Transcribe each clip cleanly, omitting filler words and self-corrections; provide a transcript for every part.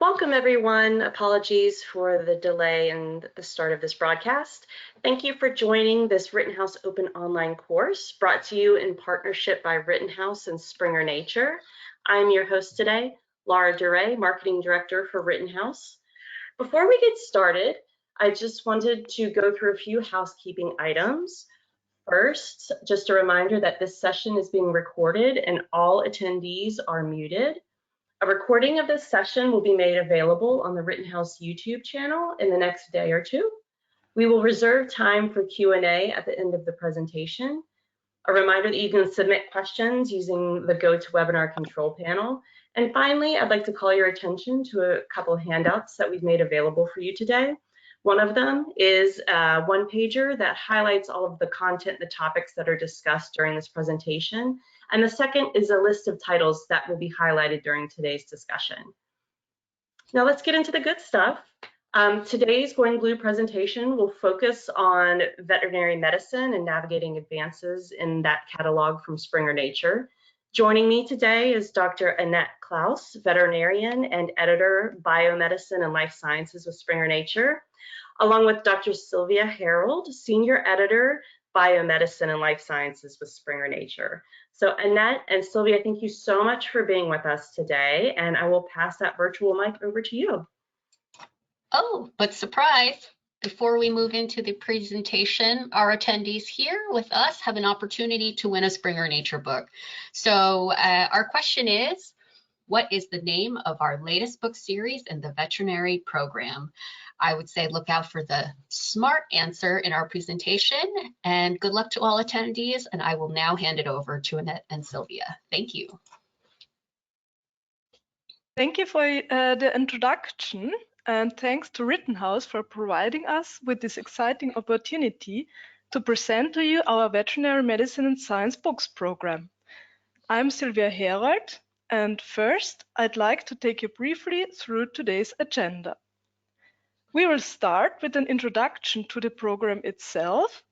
Welcome, everyone. Apologies for the delay in the start of this broadcast. Thank you for joining this Rittenhouse Open Online course brought to you in partnership by Rittenhouse and Springer Nature. I'm your host today, Laura Duray, Marketing Director for Rittenhouse. Before we get started, I just wanted to go through a few housekeeping items. First, just a reminder that this session is being recorded and all attendees are muted. A recording of this session will be made available on the Rittenhouse YouTube channel in the next day or two. We will reserve time for Q&A at the end of the presentation. A reminder that you can submit questions using the GoToWebinar control panel. And finally, I'd like to call your attention to a couple of handouts that we've made available for you today. One of them is a one-pager that highlights all of the content, the topics that are discussed during this presentation. And the second is a list of titles that will be highlighted during today's discussion. Now let's get into the good stuff. Today's Going Blue presentation will focus on veterinary medicine and navigating advances in that catalog from Springer Nature. Joining me today is Dr. Annette Klaus, veterinarian and editor, biomedicine and life sciences with Springer Nature, along with Dr. Silvia Herold, senior editor, biomedicine and life sciences with Springer Nature. So Annette and Silvia, thank you so much for being with us today, and I will pass that virtual mic over to you. Oh, but surprise! Before we move into the presentation, our attendees here with us have an opportunity to win a Springer Nature book. So our question is, what is the name of our latest book series in the veterinary program? I would say look out for the smart answer in our presentation, and good luck to all attendees, and I will now hand it over to Annette and Silvia. Thank you. Thank you for the introduction, and thanks to Rittenhouse for providing us with this exciting opportunity to present to you our Veterinary Medicine and Science Books program. I'm Silvia Herold, and first I'd like to take you briefly through today's agenda. We will start with an introduction to the program itself.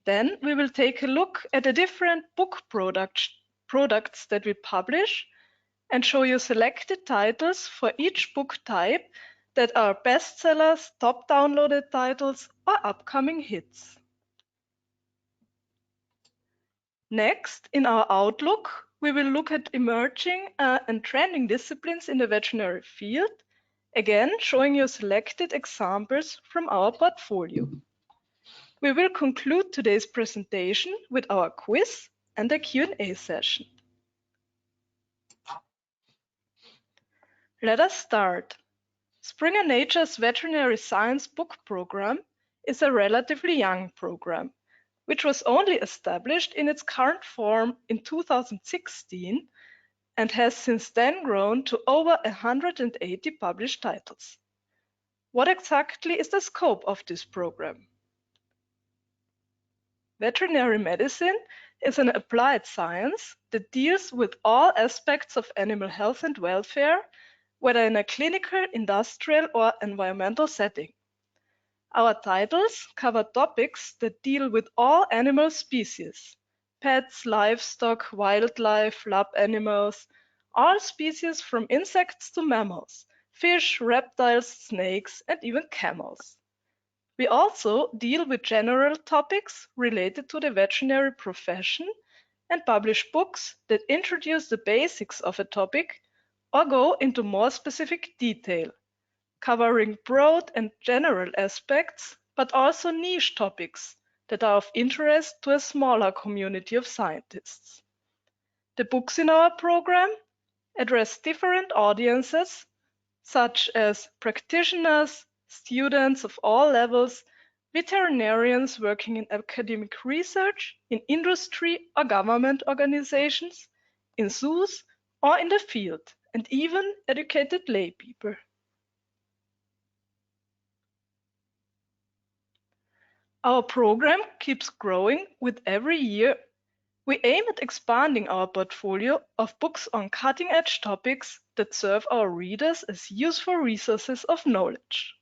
Then we will take a look at the different book products that we publish and show you selected titles for each book type that are bestsellers, top downloaded titles, or upcoming hits. Next, in our outlook, we will look at emerging and trending disciplines in the veterinary field, again showing you selected examples from our portfolio. We will conclude today's presentation with our quiz and a Q&A session. Let us start. Springer Nature's Veterinary Science Book Program is a relatively young program, which was only established in its current form in 2016 and has since then grown to over 180 published titles. What exactly is the scope of this program? Veterinary medicine is an applied science that deals with all aspects of animal health and welfare, whether in a clinical, industrial, or environmental setting. Our titles cover topics that deal with all animal species: pets, livestock, wildlife, lab animals, all species from insects to mammals, fish, reptiles, snakes, and even camels. We also deal with general topics related to the veterinary profession and publish books that introduce the basics of a topic or go into more specific detail, covering broad and general aspects, but also niche topics that are of interest to a smaller community of scientists. The books in our program address different audiences, such as practitioners, students of all levels, veterinarians working in academic research, in industry or government organizations, in zoos or in the field, and even educated lay people. Our program keeps growing with every year. We aim at expanding our portfolio of books on cutting-edge topics that serve our readers as useful resources of knowledge.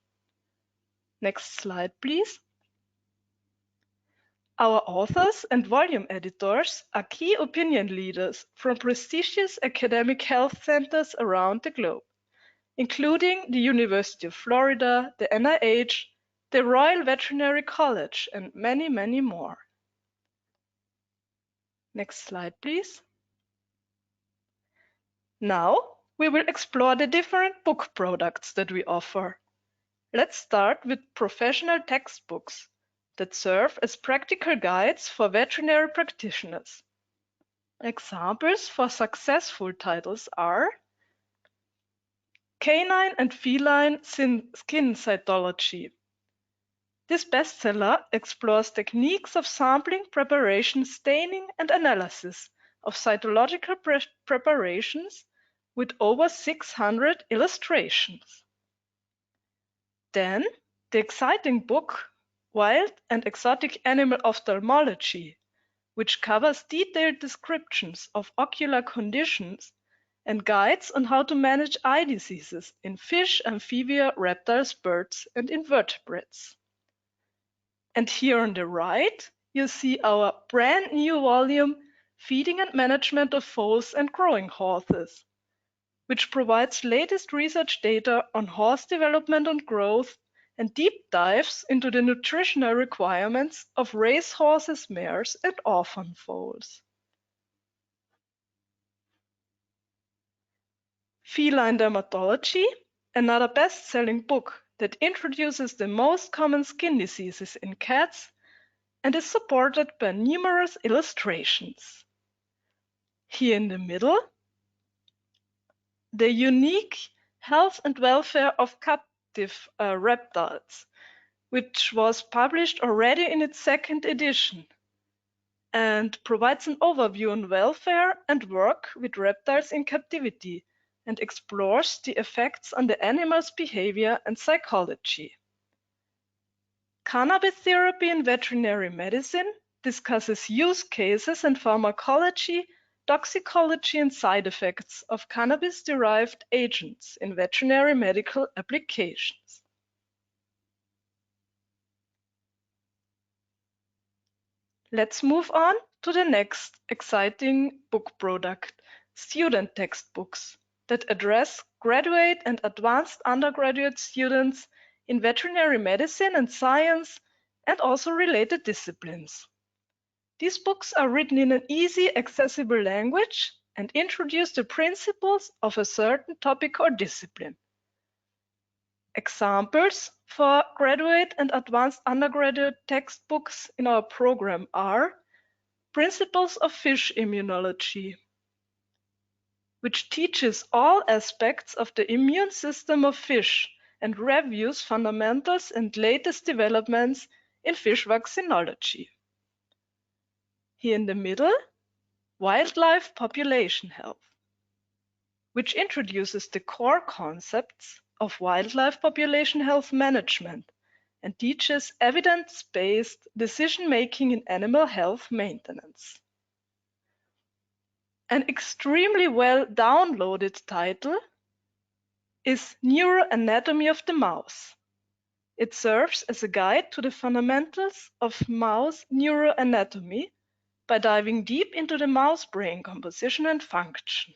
Next slide, please. Our authors and volume editors are key opinion leaders from prestigious academic health centers around the globe. including the University of Florida, the NIH, the Royal Veterinary College, and many, many more. Next slide, please. Now we will explore the different book products that we offer. Let's start with professional textbooks that serve as practical guides for veterinary practitioners. Examples for successful titles are Canine and Feline Skin Cytology. This bestseller explores techniques of sampling, preparation, staining, and analysis of cytological preparations with over 600 illustrations. Then, the exciting book Wild and Exotic Animal Ophthalmology, which covers detailed descriptions of ocular conditions and guides on how to manage eye diseases in fish, amphibia, reptiles, birds, and invertebrates. And here on the right, you see our brand new volume, Feeding and Management of Foals and Growing Horses, which provides latest research data on horse development and growth and deep dives into the nutritional requirements of race horses, mares, and orphan foals. Feline Dermatology, another best-selling book that introduces the most common skin diseases in cats and is supported by numerous illustrations. Here in the middle, the unique health and welfare of captive reptiles, which was published already in its second edition and provides an overview on welfare and work with reptiles in captivity and explores the effects on the animal's behavior and psychology. Cannabis therapy in veterinary medicine discusses use cases and pharmacology, toxicology, and side effects of cannabis-derived agents in veterinary medical applications. Let's move on to the next exciting book product, student textbooks that address graduate and advanced undergraduate students in veterinary medicine and science and also related disciplines. These books are written in an easy, accessible language and introduce the principles of a certain topic or discipline. Examples for graduate and advanced undergraduate textbooks in our program are Principles of Fish Immunology, which teaches all aspects of the immune system of fish and reviews fundamentals and latest developments in fish vaccinology. Here in the middle, Wildlife Population Health, which introduces the core concepts of wildlife population health management and teaches evidence-based decision-making in animal health maintenance. An extremely well downloaded title is Neuroanatomy of the Mouse. It serves as a guide to the fundamentals of mouse neuroanatomy by diving deep into the mouse brain composition and function.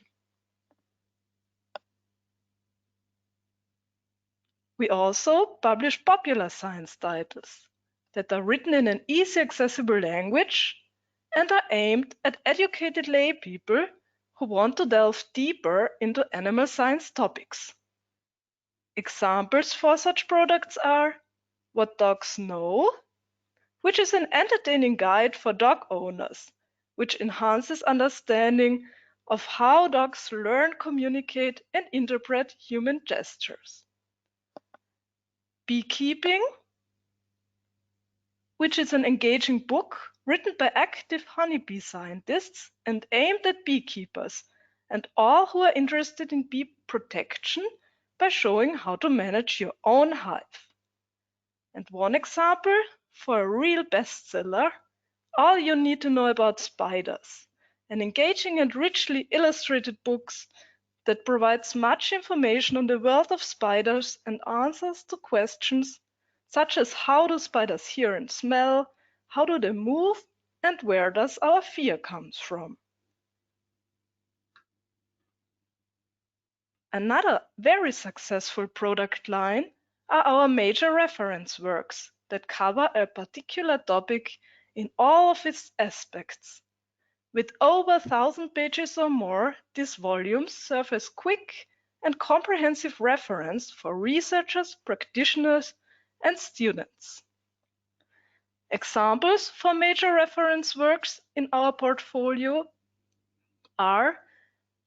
We also publish popular science titles that are written in an easy, accessible language and are aimed at educated lay people who want to delve deeper into animal science topics. Examples for such products are What Dogs Know, which is an entertaining guide for dog owners, which enhances understanding of how dogs learn, communicate, and interpret human gestures. Beekeeping, which is an engaging book written by active honeybee scientists and aimed at beekeepers and all who are interested in bee protection by showing how to manage your own hive. And one example for a real bestseller, All You Need to Know About Spiders, an engaging and richly illustrated book that provides much information on the world of spiders and answers to questions such as how do spiders hear and smell, how do they move, and where does our fear come from. Another very successful product line are our major reference works that cover a particular topic in all of its aspects. With over 1,000 pages or more, these volumes serve as quick and comprehensive reference for researchers, practitioners, and students. Examples for major reference works in our portfolio are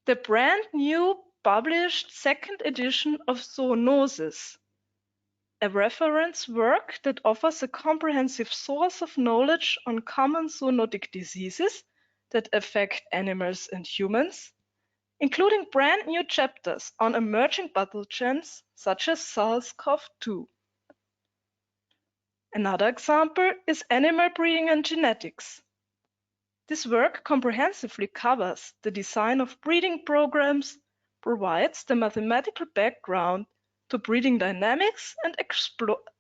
the brand new published second edition of Zoonosis, a reference work that offers a comprehensive source of knowledge on common zoonotic diseases that affect animals and humans, including brand new chapters on emerging pathogens such as SARS-CoV-2. Another example is animal breeding and genetics. This work comprehensively covers the design of breeding programs, provides the mathematical background to breeding dynamics, and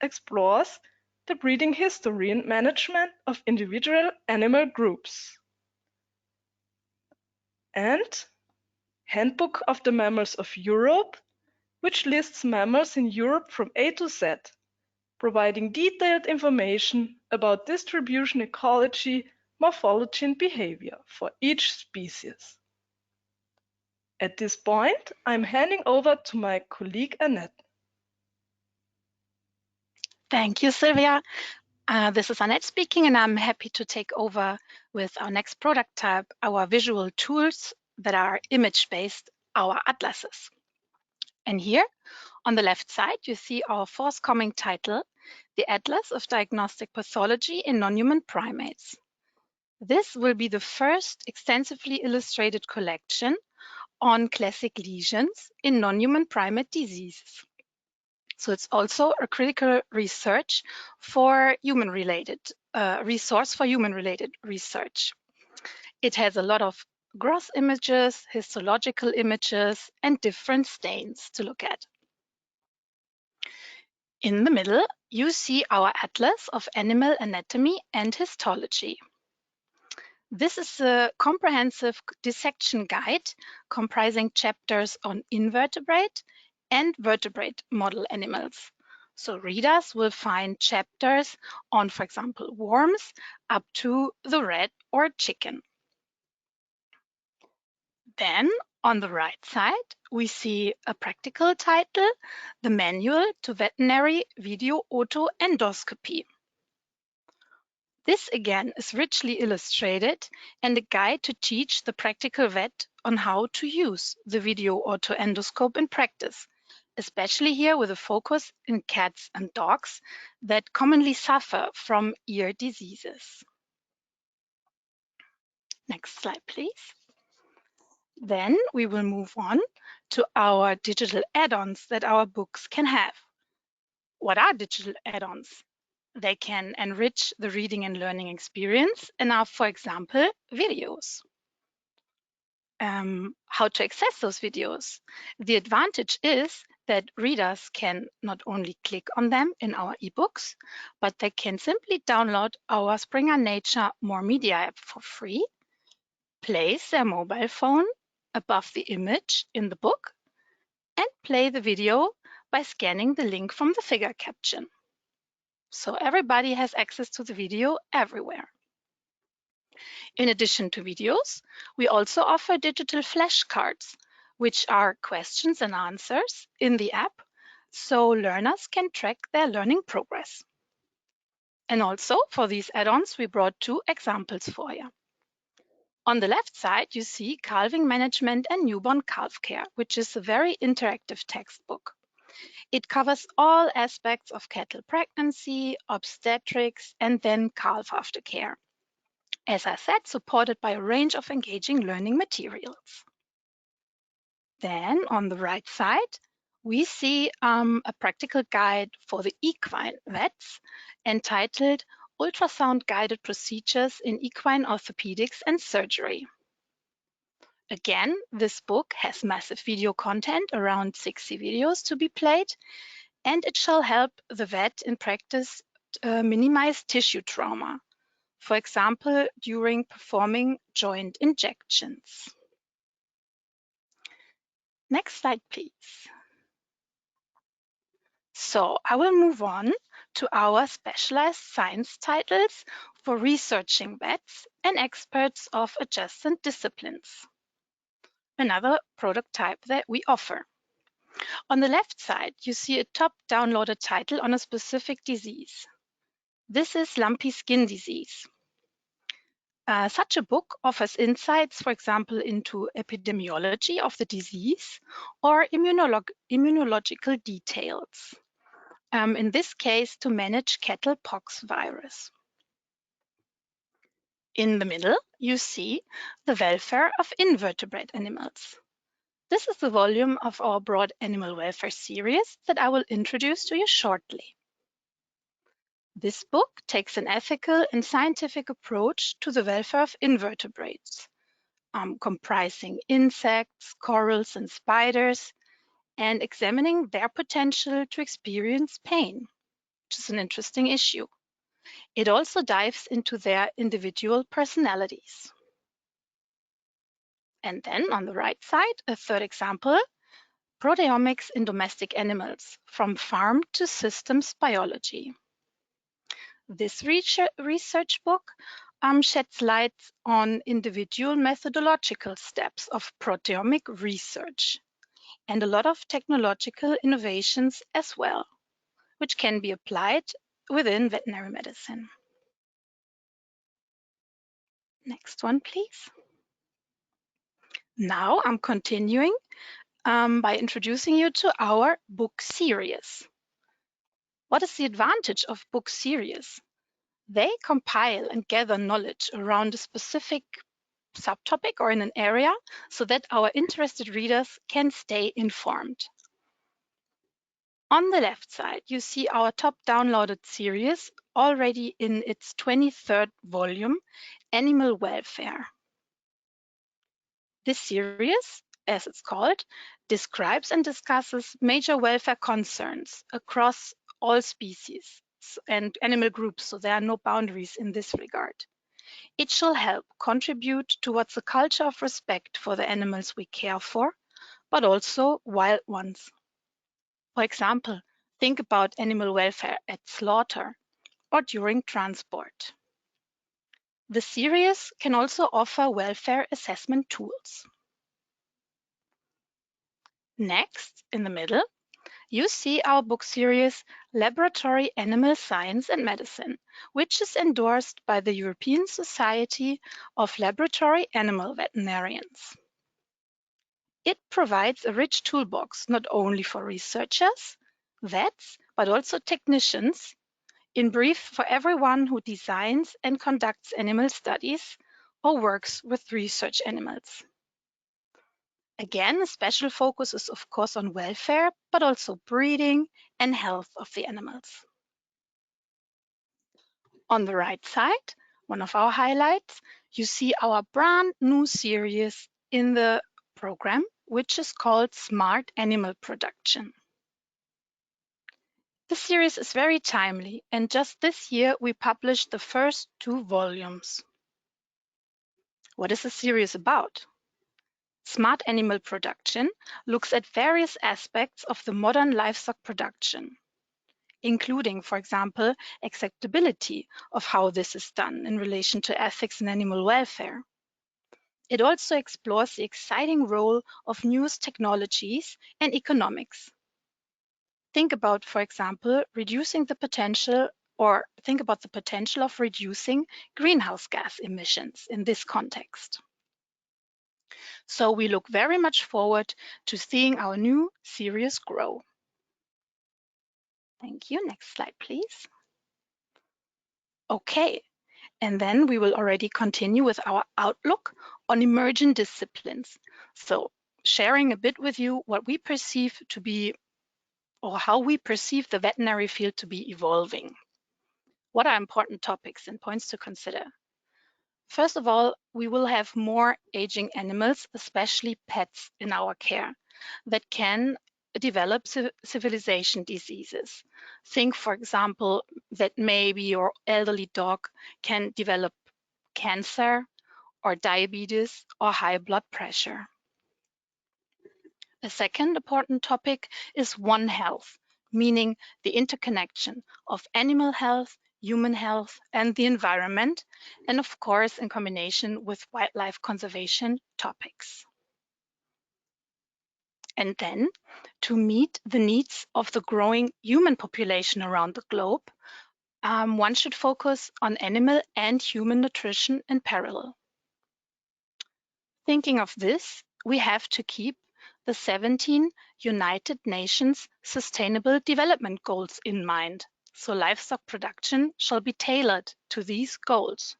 explores the breeding history and management of individual animal groups. And Handbook of the Mammals of Europe, which lists mammals in Europe from A to Z, providing detailed information about distribution, ecology, morphology, and behavior for each species. At this point, I'm handing over to my colleague Annette. Thank you, Silvia. This is Annette speaking, and I'm happy to take over with our next product type, our visual tools that are image-based, our atlases. And here on the left side, you see our forthcoming title, the Atlas of Diagnostic Pathology in Non-Human Primates. This will be the first extensively illustrated collection on classic lesions in non-human primate diseases. So it's also a critical research for human-related resource for human-related research. It has a lot of gross images, histological images, and different stains to look at. In the middle, you see our Atlas of Animal Anatomy and Histology. This is a comprehensive dissection guide comprising chapters on invertebrate and vertebrate model animals. So readers will find chapters on, for example, worms up to the rat or chicken. Then on the right side, we see a practical title, the Manual to Veterinary Video Auto Endoscopy. This again is richly illustrated and a guide to teach the practical vet on how to use the video autoendoscope in practice, especially here with a focus in cats and dogs that commonly suffer from ear diseases. Next slide, please. Then we will move on to our digital add-ons that our books can have. What are digital add-ons? They can enrich the reading and learning experience and are, for example, videos. How to access those videos? The advantage is that readers can not only click on them in our ebooks, but they can simply download our Springer Nature More Media app for free, place their mobile phone above the image in the book, and play the video by scanning the link from the figure caption. So everybody has access to the video everywhere. In addition to videos, we also offer digital flashcards, which are questions and answers in the app, so learners can track their learning progress. And also for these add-ons, we brought two examples for you. On the left side, you see Calving Management and Newborn Calf Care, which is a very interactive textbook. It covers all aspects of cattle pregnancy, obstetrics, and then calf aftercare. As I said, supported by a range of engaging learning materials. Then on the right side, we see a practical guide for the equine vets entitled Ultrasound Guided Procedures in Equine Orthopedics and Surgery. Again, this book has massive video content, around 60 videos to be played, and it shall help the vet in practice minimize tissue trauma, for example, during performing joint injections. Next slide, please. So I will move on to our specialized science titles for researching vets and experts of adjacent disciplines. Another product type that we offer. On the left side, you see a top downloaded title on a specific disease. This is lumpy skin disease. Such a book offers insights, for example, into epidemiology of the disease or immunological details. In this case, to manage cattle pox virus. In the middle, you see the welfare of invertebrate animals. This is the volume of our broad animal welfare series that I will introduce to you shortly. This book takes an ethical and scientific approach to the welfare of invertebrates, comprising insects, corals, and spiders, and examining their potential to experience pain, which is an interesting issue. It also dives into their individual personalities. And then on the right side, a third example, proteomics in domestic animals, from farm to systems biology. This research book sheds light on individual methodological steps of proteomic research and a lot of technological innovations as well, which can be applied within veterinary medicine. Next one, please. Now I'm continuing by introducing you to our book series. What is the advantage of book series? They compile and gather knowledge around a specific subtopic or in an area so that our interested readers can stay informed. On the left side, you see our top downloaded series already in its 23rd volume, Animal Welfare. This series, as it's called, describes and discusses major welfare concerns across all species and animal groups, so there are no boundaries in this regard. It shall help contribute towards a culture of respect for the animals we care for, but also wild ones. For example, think about animal welfare at slaughter or during transport. The series can also offer welfare assessment tools. Next, in the middle, you see our book series, Laboratory Animal Science and Medicine, which is endorsed by the European Society of Laboratory Animal Veterinarians. It provides a rich toolbox not only for researchers, vets, but also technicians, in brief, for everyone who designs and conducts animal studies or works with research animals. Again, a special focus is of course on welfare, but also breeding and health of the animals. On the right side, one of our highlights, you see our brand new series in the program, which is called Smart Animal Production. The series is very timely, and just this year we published the first 2 volumes. What is the series about? Smart Animal Production looks at various aspects of the modern livestock production, including, for example, acceptability of how this is done in relation to ethics and animal welfare. It also explores the exciting role of newest technologies and economics. Think about, for example, reducing the potential, or think about the potential of reducing greenhouse gas emissions in this context. So we look very much forward to seeing our new series grow. Thank you. Next slide, please. Okay, and then we will already continue with our outlook on emerging disciplines. So sharing a bit with you what we perceive to be, or how we perceive the veterinary field to be evolving. What are important topics and points to consider? First of all, we will have more aging animals, especially pets, in our care that can develop civilization diseases. Think, for example, that maybe your elderly dog can develop cancer or diabetes or high blood pressure. A second important topic is One Health, meaning the interconnection of animal health, human health, and the environment, and of course in combination with wildlife conservation topics. And then, to meet the needs of the growing human population around the globe, one should focus on animal and human nutrition in parallel. Thinking of this, we have to keep the 17 United Nations Sustainable Development Goals in mind. So livestock production shall be tailored to these goals.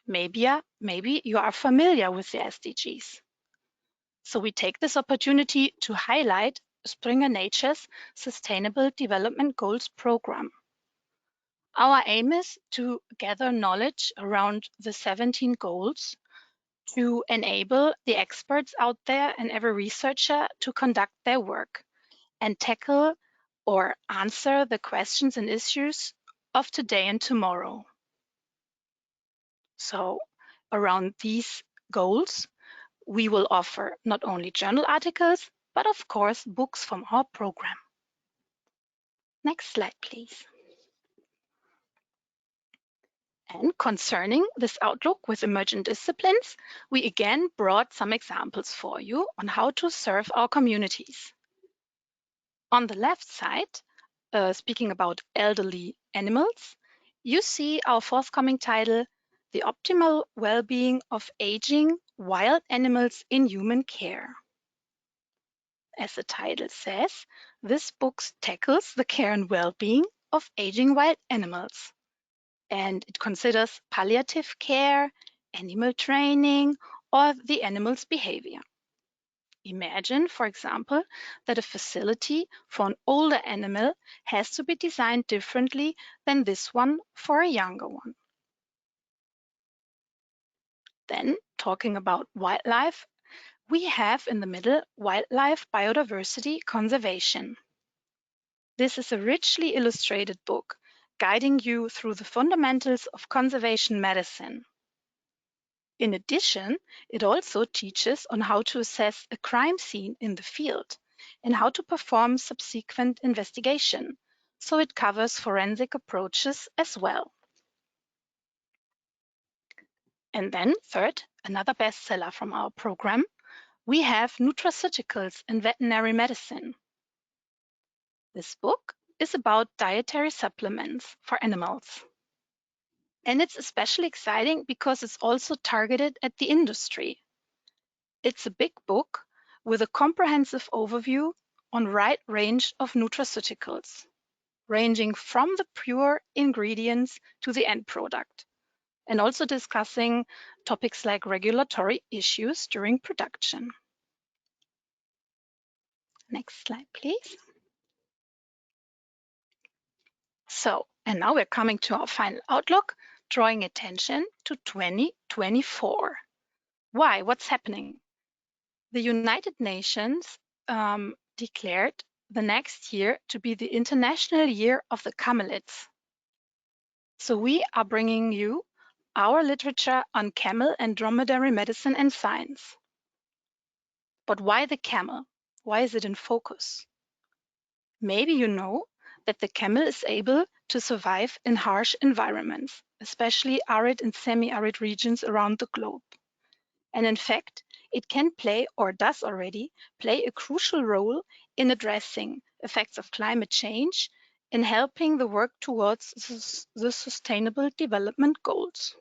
Maybe you are familiar with the SDGs. So we take this opportunity to highlight Springer Nature's Sustainable Development Goals program. Our aim is to gather knowledge around the 17 goals to enable the experts out there and every researcher to conduct their work and tackle or answer the questions and issues of today and tomorrow. So around these goals, we will offer not only journal articles, but of course, books from our program. Next slide, please. And concerning this outlook with emergent disciplines, we again brought some examples for you on how to serve our communities. On the left side, speaking about elderly animals, you see our forthcoming title, The Optimal Well-Being of Aging Wild Animals in Human Care. As the title says, this book tackles the care and well-being of aging wild animals. And it considers palliative care, animal training, or the animal's behavior. Imagine, for example, that a facility for an older animal has to be designed differently than this one for a younger one. Then, talking about wildlife, we have in the middle wildlife biodiversity conservation. This is a richly illustrated book guiding you through the fundamentals of conservation medicine. In addition, it also teaches on how to assess a crime scene in the field and how to perform subsequent investigation. So it covers forensic approaches as well. And then third, another bestseller from our program, we have Nutraceuticals in Veterinary Medicine. This book is about dietary supplements for animals. And it's especially exciting because it's also targeted at the industry. It's a big book with a comprehensive overview on a wide range of nutraceuticals, ranging from the pure ingredients to the end product, and also discussing topics like regulatory issues during production. Next slide, please. So, and now we're coming to our final outlook, drawing attention to 2024. Why? What's happening? The United Nations declared the next year to be the International Year of the Camelids. So we are bringing you our literature on camel and dromedary medicine and science. But why the camel? Why is it in focus? Maybe you know that the camel is able to survive in harsh environments, especially arid and semi-arid regions around the globe. And in fact, it can play, or does already, play a crucial role in addressing effects of climate change and helping the work towards the Sustainable Development Goals.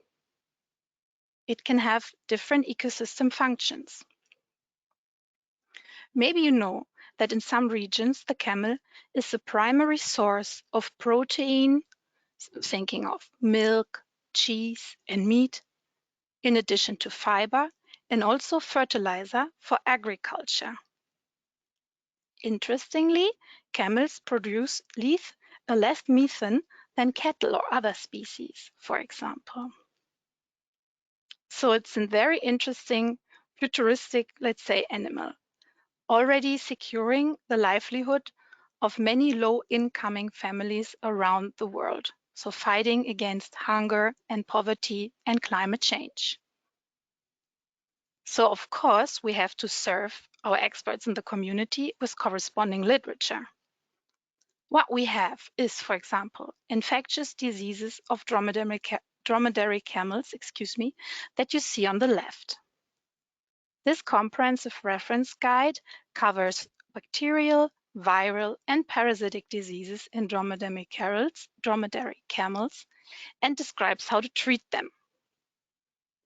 It can have different ecosystem functions. Maybe you know that in some regions, the camel is the primary source of protein, thinking of milk, cheese, and meat, in addition to fiber, and also fertilizer for agriculture. Interestingly, camels produce less methane than cattle or other species, for example. So it's a very interesting, futuristic, let's say, animal, already securing the livelihood of many low-income families around the world. So fighting against hunger and poverty and climate change. So of course, we have to serve our experts in the community with corresponding literature. What we have is, for example, infectious diseases of dromedary camels, that you see on the left. This comprehensive reference guide covers bacterial, viral, and parasitic diseases in dromedary camels and describes how to treat them.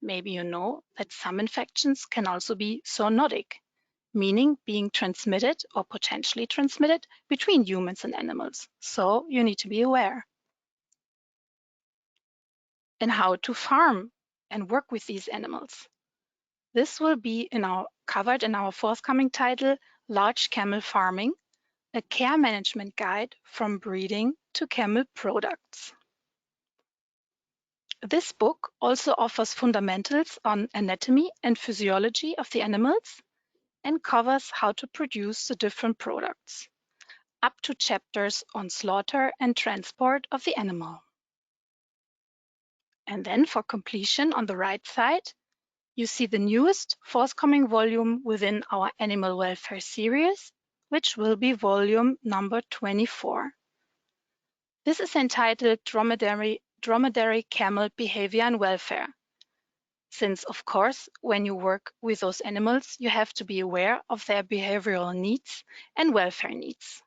Maybe you know that some infections can also be zoonotic, meaning being transmitted or potentially transmitted between humans and animals. So you need to be aware. And how to farm and work with these animals. This will be covered in our forthcoming title, Large Camel Farming, a care management guide from breeding to camel products. This book also offers fundamentals on anatomy and physiology of the animals and covers how to produce the different products, up to chapters on slaughter and transport of the animal. And then for completion on the right side, you see the newest forthcoming volume within our animal welfare series, which will be volume number 24. This is entitled Dromedary Camel Behavior and Welfare. Since, of course, when you work with those animals, you have to be aware of their behavioral needs and welfare needs.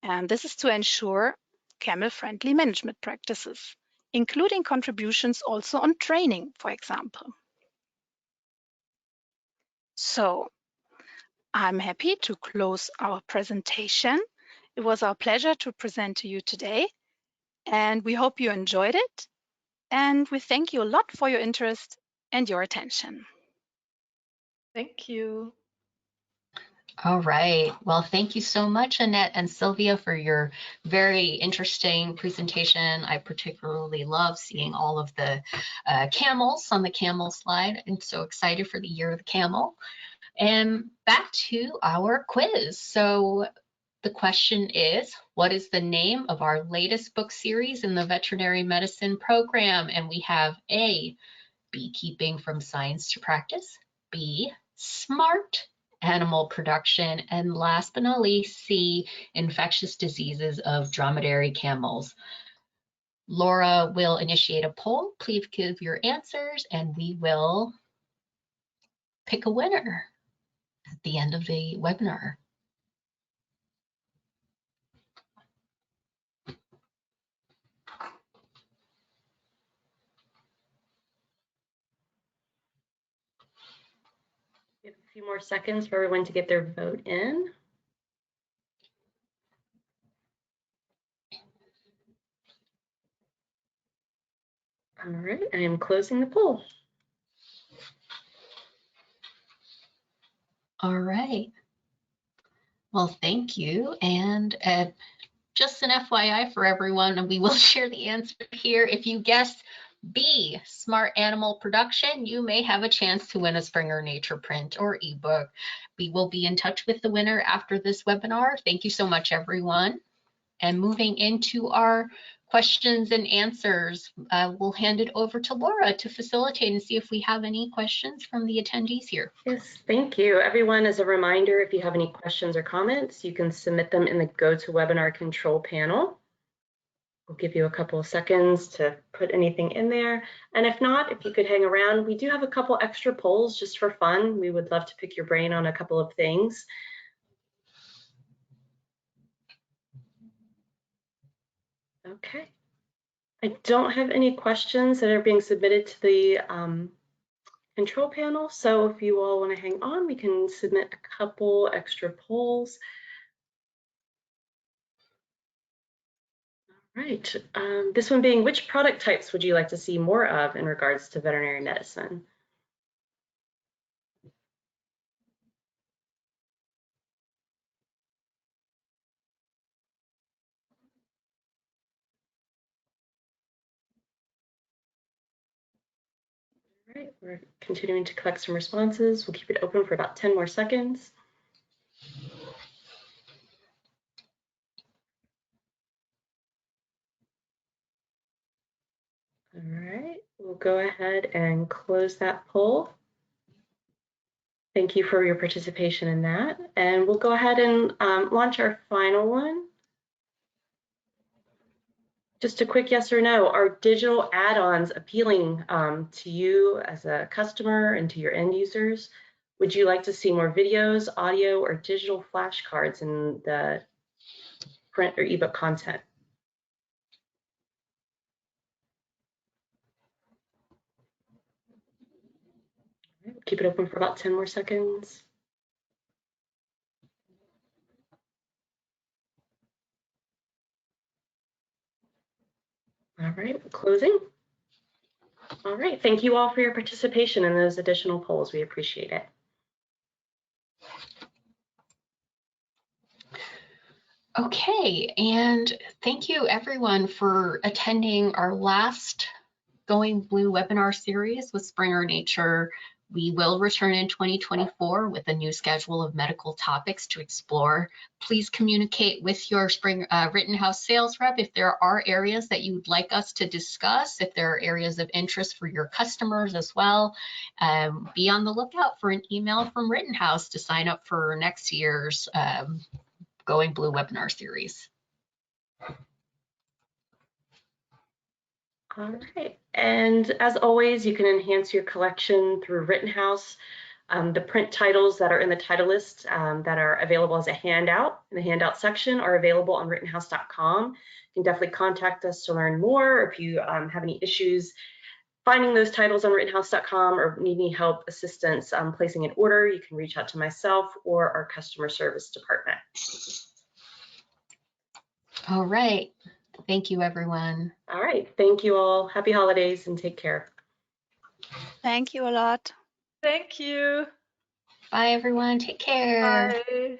And this is to ensure camel-friendly management practices, including contributions also on training, for example. So I'm happy to close our presentation. It was our pleasure to present to you today, and we hope you enjoyed it. And we thank you a lot for your interest and your attention. Thank you. All right. Well, thank you so much, Annette and Silvia, for your very interesting presentation. I particularly love seeing all of the camels on the camel slide. I'm so excited for the Year of the Camel. And back to our quiz. So the question is, what is the name of our latest book series in the veterinary medicine program? And we have A, Beekeeping from Science to Practice, B, Smart Animal Production, and last but not least, C, Infectious Diseases of Dromedary Camels. Laura will initiate a poll. Please give your answers and we will pick a winner at the end of the webinar. We have a few more seconds for everyone to get their vote in. All right, I am closing the poll. All right. Well, thank you. And just an FYI for everyone, and we will share the answer here. If you guessed B, Smart Animal Production, you may have a chance to win a Springer Nature print or ebook. We will be in touch with the winner after this webinar. Thank you so much, everyone. And moving into our questions and answers, we'll hand it over to Laura to facilitate and see if we have any questions from the attendees here. Yes, thank you. Everyone, as a reminder, if you have any questions or comments, you can submit them in the GoToWebinar control panel. We'll give you a couple of seconds to put anything in there. And if not, if you could hang around, we do have a couple extra polls just for fun. We would love to pick your brain on a couple of things. Okay. I don't have any questions that are being submitted to the control panel. So if you all want to hang on, we can submit a couple extra polls. All right. This one being, which product types would you like to see more of in regards to veterinary medicine? All right, we're continuing to collect some responses. We'll keep it open for about 10 more seconds. All right, we'll go ahead and close that poll. Thank you for your participation in that. And we'll go ahead and launch our final one. Just a quick yes or no. Are digital add-ons appealing to you as a customer and to your end users? Would you like to see more videos, audio, or digital flashcards in the print or ebook content? Keep it open for about 10 more seconds. All right, closing. All right, thank you all for your participation in those additional polls. We appreciate it. Okay, and thank you everyone for attending our last Going Blue webinar series with Springer Nature. We will return in 2024 with a new schedule of medical topics to explore. Please communicate with your Rittenhouse sales rep if there are areas that you would like us to discuss, if there are areas of interest for your customers as well. Be on the lookout for an email from Rittenhouse to sign up for next year's Going Blue webinar series. All right, and as always, you can enhance your collection through Rittenhouse. The print titles that are in the title list that are available as a handout in the handout section are available on rittenhouse.com. You can definitely contact us to learn more. If you have any issues finding those titles on rittenhouse.com or need any help, assistance placing an order, you can reach out to myself or our customer service department. All right. Thank you, everyone. All right. Thank you all. Happy holidays and take care. Thank you a lot. Thank you. Bye, everyone. Take care. Bye.